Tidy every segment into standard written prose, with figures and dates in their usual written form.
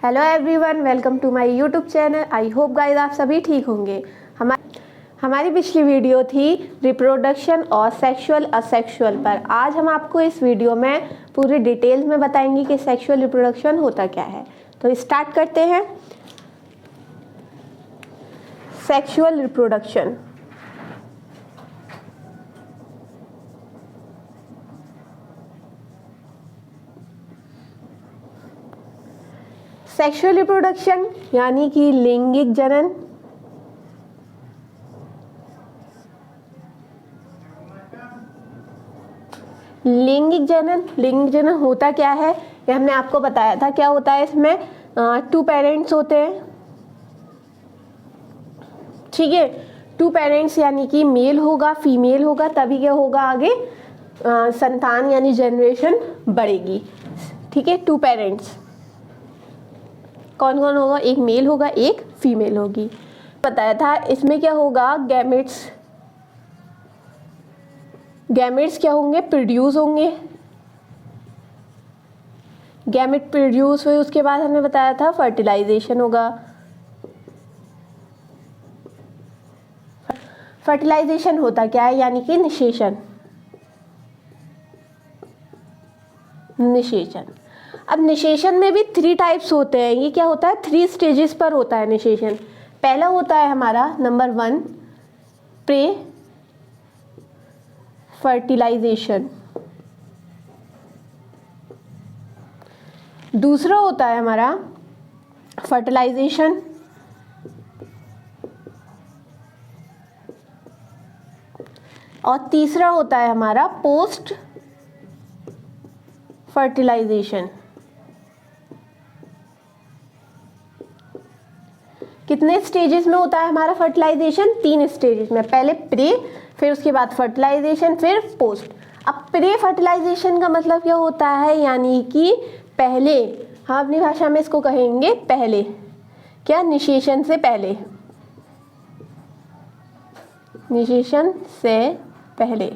Hello everyone, welcome to my YouTube channel. I hope guys आप सभी ठीक होंगे। हमारी पिछली वीडियो थी रिप्रोडक्शन और सेक्सुअल असेक्सुअल पर। आज हम आपको इस वीडियो में पूरी डिटेल्स में बताएंगे कि सेक्सुअल रिप्रोडक्शन होता क्या है। तो स्टार्ट करते हैं। Sexual reproduction. सेक्सुअल रिप्रोडक्शन यानी कि लैंगिक जनन। लैंगिक जनन होता क्या है, ये हमने आपको बताया था। क्या होता है इसमें? 2 पेरेंट्स होते हैं, ठीक है। 2 पेरेंट्स यानी कि मेल होगा फीमेल होगा, तभी क्या होगा आगे संतान यानी जनरेशन बढ़ेगी, ठीक है। 2 पेरेंट्स कौन कौन होगा? एक मेल होगा, एक फीमेल होगी। बताया था इसमें क्या होगा, गैमेट्स क्या होंगे? प्रोड्यूस होंगे। गैमेट प्रोड्यूस हुए, उसके बाद हमने बताया था फर्टिलाइजेशन होगा। फर्टिलाइजेशन होता क्या है? यानी कि निषेचन। अब निषेचन में भी 3 टाइप्स होते हैं। ये क्या होता है? 3 स्टेजेस पर होता है निषेचन। पहला होता है हमारा नंबर 1 प्रे फर्टिलाइजेशन। दूसरा होता है हमारा फर्टिलाइजेशन। और तीसरा होता है हमारा पोस्ट फर्टिलाइजेशन। कितने स्टेजेस में होता है हमारा फर्टिलाइजेशन? 3 स्टेजेस में। पहले प्रे, फिर उसके बाद फर्टिलाइजेशन, फिर पोस्ट। अब प्रे फर्टिलाइजेशन का मतलब क्या होता है? यानी कि पहले, हाँ अपनी भाषा में इसको कहेंगे पहले। क्या? निषेचन से पहले। निषेचन से पहले।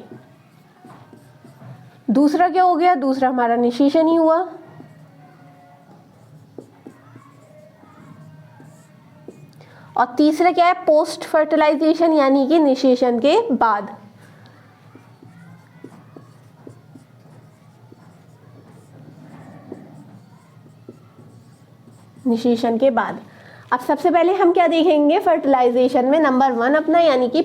दूसरा क्या हो गया? दूसरा हमारा निषेचन ही हुआ। और तीसरा क्या है? पोस्ट फर्टिलाइजेशन, यानी कि निषेचन के बाद। निषेचन के बाद। अब सबसे पहले हम क्या देखेंगे फर्टिलाइजेशन में? नंबर 1 अपना, यानी कि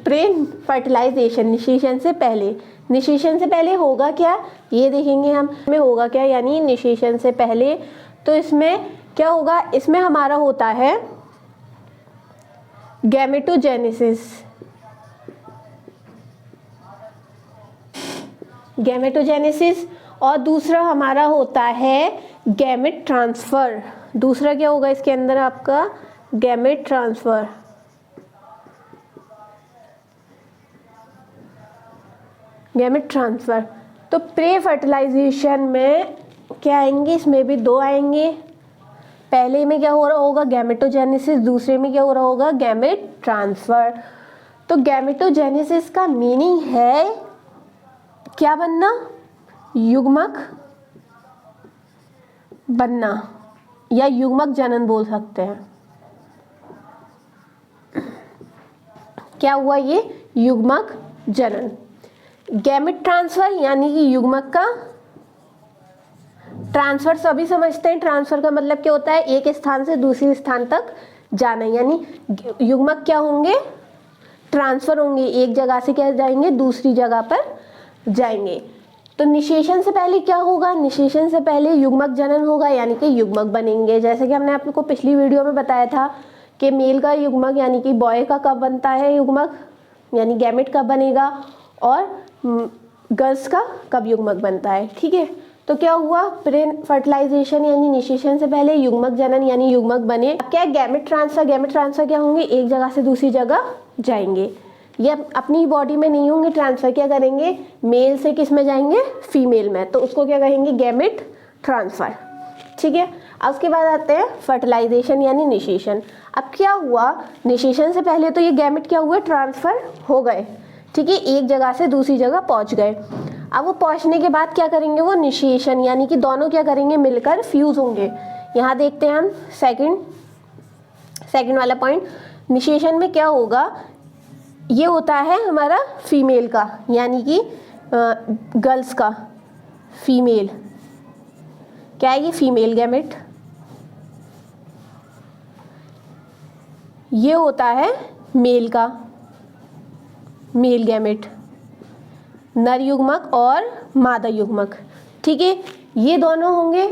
प्रे फर्टिलाइजेशन, निषेचन से पहले। निषेचन से पहले होगा क्या, ये देखेंगे हम। में होगा क्या, यानी निषेचन से पहले। तो इसमें क्या होगा? इसमें हमारा होता है गैमेटोजेनेसिस। और दूसरा हमारा होता है गैमेट ट्रांसफर। दूसरा क्या होगा इसके अंदर आपका? Gamete transfer. तो प्रे फर्टिलाइजेशन में क्या आएंगे? इसमें भी 2 आएंगे। पहले में क्या हो रहा होगा? गैमेटोजेनेसिस। दूसरे में क्या हो रहा होगा? Gamete transfer. तो गैमेटोजेनेसिस का मीनिंग है क्या बनना? युग्मक बनना, या युग्मक जनन बोल सकते हैं। क्या हुआ ये? युग्मक जनन। गैमेट ट्रांसफर यानी कि युग्मक का ट्रांसफर। सभी समझते हैं ट्रांसफर का मतलब क्या होता है? एक स्थान से दूसरे स्थान तक जाना। यानी युग्मक क्या होंगे? ट्रांसफर होंगे। एक जगह से क्या जाएंगे? दूसरी जगह पर जाएंगे। तो निषेचन से पहले क्या होगा? निषेचन से पहले युग्मक जनन होगा, यानी कि युग्मक बनेंगे। जैसे कि हमने आपको पिछली वीडियो में बताया था कि मेल का युग्मक यानी कि बॉय का कब बनता है युग्मक, यानी गैमेट कब बनेगा, और गर्ल्स का कब युग्मक बनता है, ठीक है। तो क्या हुआ? प्रे फर्टिलाइजेशन यानी निषेचन से पहले युग्मक जनन यानी युग्मक बने। क्या है? गैमेट ट्रांसफर क्या होंगे? एक जगह से दूसरी जगह जाएंगे। ये अपनी बॉडी में नहीं होंगे ट्रांसफर। क्या करेंगे? मेल से किस में जाएंगे? फीमेल में। तो उसको क्या कहेंगे? गैमेट ट्रांसफर, ठीक है। अब उसके बाद आते हैं फर्टिलाइजेशन यानी निषेचन। अब क्या हुआ? निषेचन से पहले तो ये गैमेट क्या हुए? ट्रांसफर हो गए, ठीक है। एक जगह से दूसरी जगह पहुंच गए। अब वो पहुंचने के बाद क्या करेंगे, वो निषेचन यानी कि दोनों क्या करेंगे, मिलकर फ्यूज होंगे। यहाँ देखते हैं हम सेकंड वाला पॉइंट, निषेचन में क्या होगा, ये होता है हमारा फीमेल का यानी कि गर्ल्स का, फीमेल क्या है, ये फीमेल गैमेट, ये होता है मेल का, मेल गैमेट, नर युग्मक और मादा युग्मक। ठीक है, ये दोनों होंगे,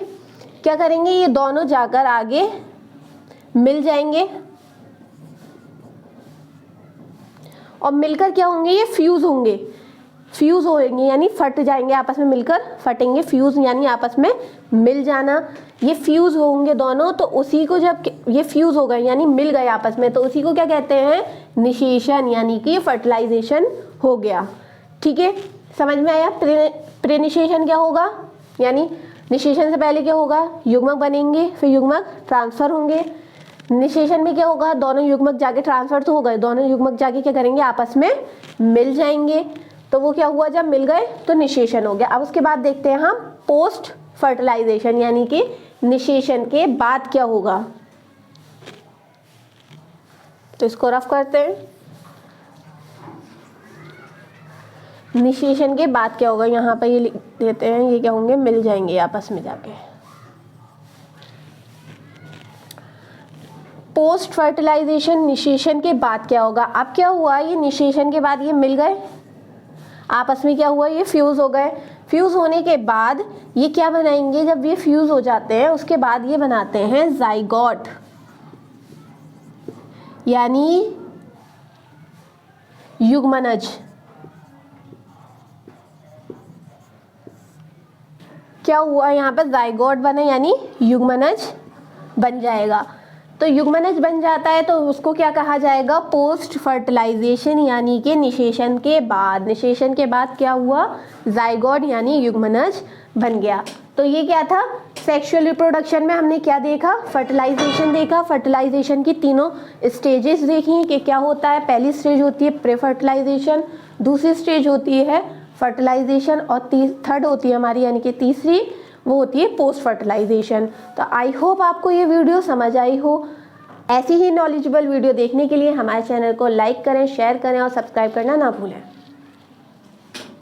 क्या करेंगे, ये दोनों जाकर आगे मिल जाएंगे और मिलकर क्या होंगे, ये फ्यूज होंगे, फ्यूज होंगे यानी फट जाएंगे, आपस में मिलकर फटेंगे, फ्यूज यानी आपस में मिल जाना। ये फ्यूज होंगे दोनों, तो उसी को जब ये फ्यूज हो गए यानी मिल गए आपस में, तो उसी को क्या कहते हैं, निषेचन यानी कि फर्टिलाइजेशन हो गया। ठीक है, समझ में आया। प्रेनिषेचन क्या होगा, यानी निषेचन से पहले क्या होगा, युग्मक बनेंगे, फिर युग्मक ट्रांसफर होंगे। निषेचन में क्या होगा, दोनों युग्मक जाके ट्रांसफर तो हो गए, दोनों युग्मक जाके क्या करेंगे, आपस में मिल जाएंगे, तो वो क्या हुआ, जब मिल गए तो निषेचन हो गया। अब उसके बाद देखते हैं हम पोस्ट फर्टिलाइजेशन यानी कि निषेचन के बाद क्या होगा, तो इसको रफ करते हैं। निषेचन के बाद क्या होगा, यहाँ पर ये लिख देते हैं, ये क्या होंगे, मिल जाएंगे आपस में जाके। पोस्ट फर्टिलाइजेशन निषेचन के बाद क्या होगा, अब क्या हुआ, ये निषेचन के बाद ये मिल गए आपस में, क्या हुआ, ये फ्यूज हो गए। फ्यूज होने के बाद ये क्या बनाएंगे, जब ये फ्यूज हो जाते हैं उसके बाद ये बनाते हैं जाइगोट यानी युग्मनज। क्या हुआ, यहाँ पर जाइगोट बने यानी युग्मनज बन जाएगा। तो युग्मनज बन जाता है तो उसको क्या कहा जाएगा, पोस्ट फर्टिलाइजेशन यानी कि निषेचन के बाद। निषेचन के बाद क्या हुआ, जाइगोट यानी युग्मनज बन गया। तो ये क्या था, सेक्सुअल रिप्रोडक्शन में हमने क्या देखा, फर्टिलाइजेशन देखा। फर्टिलाइजेशन की तीनों स्टेजेस देखी कि क्या होता है। पहली स्टेज होती है प्री फर्टिलाइजेशन, दूसरी स्टेज होती है फर्टिलाइजेशन और थर्ड होती है हमारी यानी कि तीसरी, वो होती है पोस्ट फर्टिलाइजेशन। तो आई होप आपको ये वीडियो समझ आई हो। ऐसी ही नॉलेजेबल वीडियो देखने के लिए हमारे चैनल को लाइक करें, शेयर करें और सब्सक्राइब करना ना भूलें।